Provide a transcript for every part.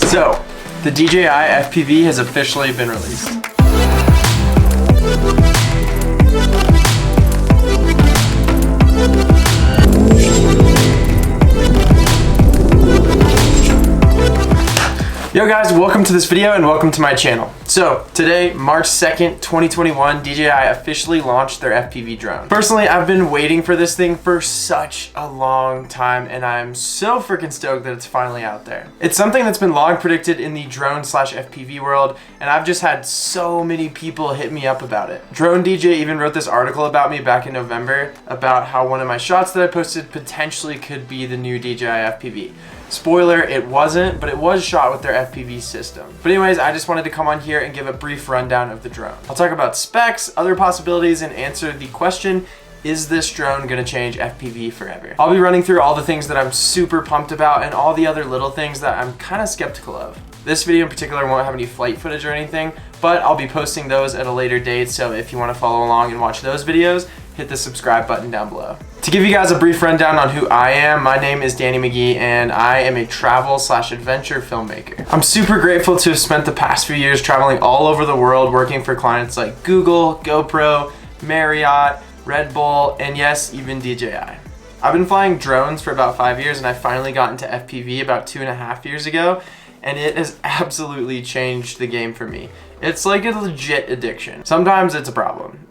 So, the DJI FPV has officially been released. Yo guys, welcome to this video and welcome to my channel. So today, March 2nd, 2021, DJI officially launched their FPV drone. Personally, I've been waiting for this thing for such a long time and I'm so freaking stoked that it's finally out there. It's something that's been long predicted in the drone slash FPV world and I've just had so many people hit me up about it. Drone DJ even wrote this article about me back in November about how one of my shots that I posted potentially could be the new DJI FPV. Spoiler, it wasn't, but it was shot with their FPV system. But anyways, I just wanted to come on here and give a brief rundown of the drone. I'll talk about specs, other possibilities, and answer the question, is this drone gonna change FPV forever? I'll be running through all the things that I'm super pumped about and all the other little things that I'm kind of skeptical of. This video in particular won't have any flight footage or anything, but I'll be posting those at a later date, so if you want to follow along and watch those videos, hit the subscribe button down below. To give you guys a brief rundown on who I am, my name is Danny Mcgee and I am a travel slash adventure filmmaker. I'm super grateful to have spent the past few years traveling all over the world working for clients like Google, GoPro, Marriott, Red Bull, and yes, even DJI. I've been flying drones for about 5 years and I finally got into FPV about 2.5 years ago, and it has absolutely changed the game for me. It's like a legit addiction. Sometimes it's a problem.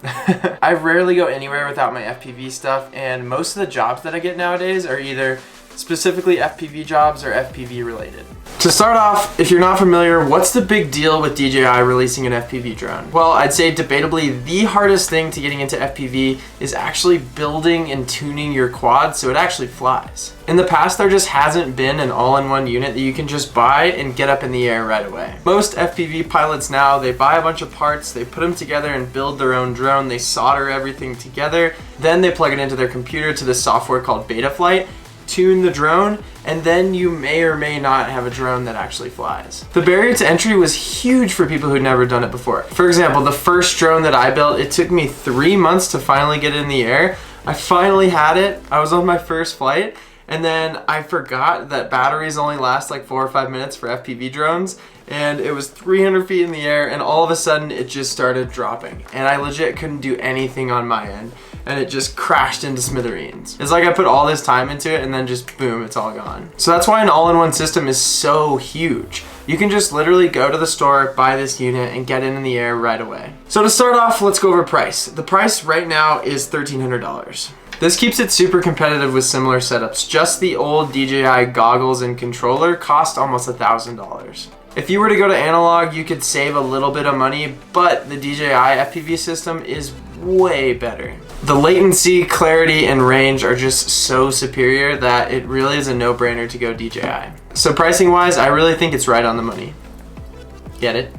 I rarely go anywhere without my FPV stuff, and most of the jobs that I get nowadays are either specifically FPV jobs or FPV related. To start off, if you're not familiar, what's the big deal with DJI releasing an FPV drone? Well, I'd say debatably the hardest thing to getting into FPV is actually building and tuning your quad so it actually flies. In the past, there just hasn't been an all-in-one unit that you can just buy and get up in the air right away. Most FPV pilots now, they buy a bunch of parts, they put them together and build their own drone, they solder everything together, then they plug it into their computer to this software called Betaflight, tune the drone, and then you may or may not have a drone that actually flies. The barrier to entry was huge for people who'd never done it before. For example, the first drone that I built, it took me 3 months to finally get it in the air. I finally had it, I was on my first flight, and then I forgot that batteries only last like 4 or 5 minutes for FPV drones, and it was 300 feet in the air, and all of a sudden it just started dropping, and I legit couldn't do anything on my end, and it just crashed into smithereens. It's like I put all this time into it and then just boom, it's all gone. So that's why an all-in-one system is so huge. You can just literally go to the store, buy this unit, and get it in the air right away. So to start off, let's go over price. The price right now is $1,300. This keeps it super competitive with similar setups. Just the old DJI goggles and controller cost almost $1,000. If you were to go to analog, you could save a little bit of money, but the DJI FPV system is way better. The latency, clarity, and range are just so superior that it really is a no-brainer to go DJI. So pricing wise, I really think it's right on the money. Get it?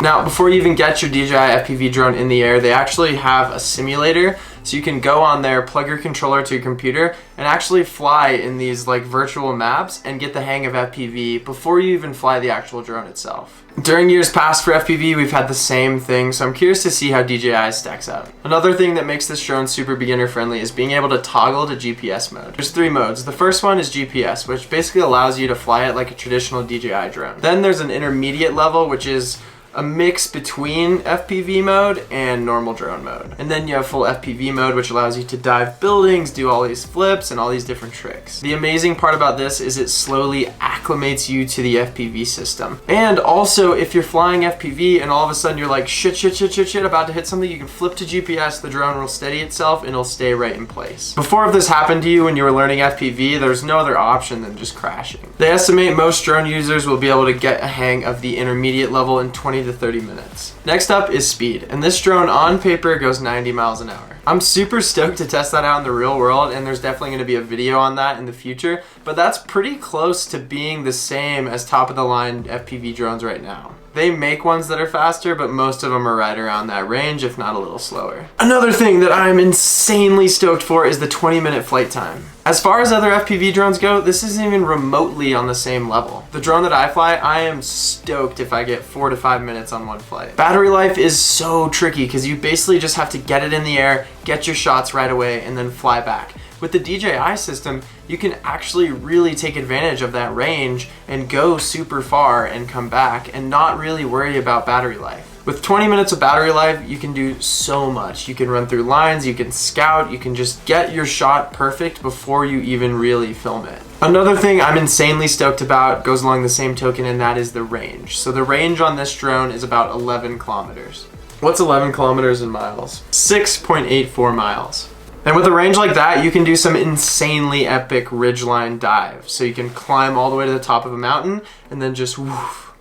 Now, before you even get your DJI FPV drone in the air, they actually have a simulator, so you can go on there, plug your controller to your computer, and actually fly in these like virtual maps and get the hang of FPV before you even fly the actual drone itself. During years past for FPV, we've had the same thing, so I'm curious to see how DJI stacks out. Another thing that makes this drone super beginner friendly is being able to toggle to GPS mode. There's 3 modes. The first one is GPS, which basically allows you to fly it like a traditional DJI drone. Then there's an intermediate level, which is a mix between FPV mode and normal drone mode. And then you have full FPV mode, which allows you to dive buildings, do all these flips, and all these different tricks. The amazing part about this is it slowly acclimates you to the FPV system. And also, if you're flying FPV and all of a sudden you're like, shit, about to hit something, you can flip to GPS, the drone will steady itself, and it'll stay right in place. Before, if this happened to you when you were learning FPV, there's no other option than just crashing. They estimate most drone users will be able to get a hang of the intermediate level in 20 to 30 minutes. Next up is speed, and this drone on paper goes 90 miles an hour. I'm super stoked to test that out in the real world, and there's definitely going to be a video on that in the future, but that's pretty close to being the same as top of the line FPV drones right now. They make ones that are faster, but most of them are right around that range, if not a little slower. Another thing that I'm insanely stoked for is the 20-minute flight time. As far as other FPV drones go, this isn't even remotely on the same level. The drone that I fly, I am stoked if I get 4 to 5 minutes on one flight. Battery life is so tricky because you basically just have to get it in the air, get your shots right away, and then fly back. With the DJI system, you can actually really take advantage of that range and go super far and come back and not really worry about battery life. With 20 minutes of battery life, you can do so much. You can run through lines, you can scout, you can just get your shot perfect before you even really film it. Another thing I'm insanely stoked about goes along the same token, and that is the range. So the range on this drone is about 11 kilometers. What's 11 kilometers in miles? 6.84 miles. And with a range like that, you can do some insanely epic ridgeline dives. So you can climb all the way to the top of a mountain and then just woof,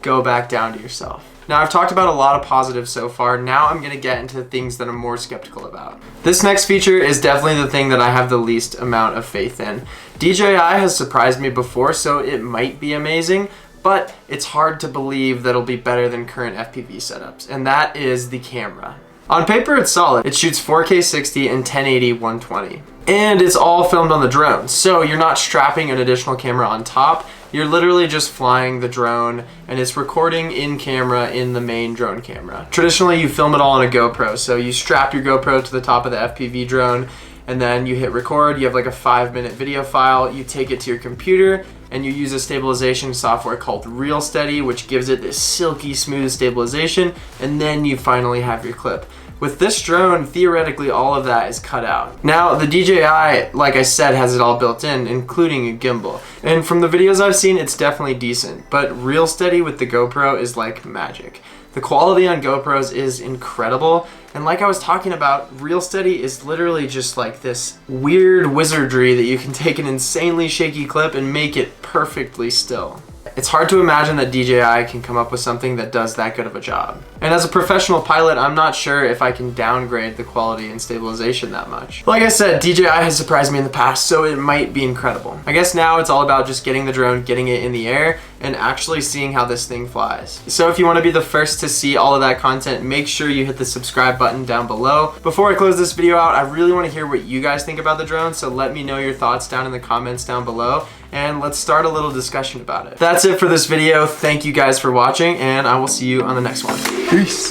go back down to yourself. Now, I've talked about a lot of positives so far. Now I'm gonna get into the things that I'm more skeptical about. This next feature is definitely the thing that I have the least amount of faith in. DJI has surprised me before, so it might be amazing, but it's hard to believe that it'll be better than current FPV setups, and that is the camera. On paper, it's solid. It shoots 4K 60 and 1080 120. And it's all filmed on the drone, so you're not strapping an additional camera on top. You're literally just flying the drone, and it's recording in camera in the main drone camera. Traditionally, you film it all on a GoPro, so you strap your GoPro to the top of the FPV drone, and then you hit record. You have like a 5-minute video file. You take it to your computer, and you use a stabilization software called RealSteady, which gives it this silky smooth stabilization, and then you finally have your clip. With this drone, theoretically, all of that is cut out. Now, the DJI, like I said, has it all built in, including a gimbal. And from the videos I've seen, it's definitely decent, but RealSteady with the GoPro is like magic. The quality on GoPros is incredible, and like I was talking about, RealSteady is literally just like this weird wizardry that you can take an insanely shaky clip and make it perfectly still. It's hard to imagine that DJI can come up with something that does that good of a job. And as a professional pilot, I'm not sure if I can downgrade the quality and stabilization that much. Like I said, DJI has surprised me in the past, so it might be incredible. I guess now it's all about just getting the drone, getting it in the air, and actually seeing how this thing flies. So if you want to be the first to see all of that content, make sure you hit the subscribe button down below. Before I close this video out, I really want to hear what you guys think about the drone, so let me know your thoughts down in the comments down below, and let's start a little discussion about it. That's it for this video. Thank you guys for watching, and I will see you on the next one. Peace.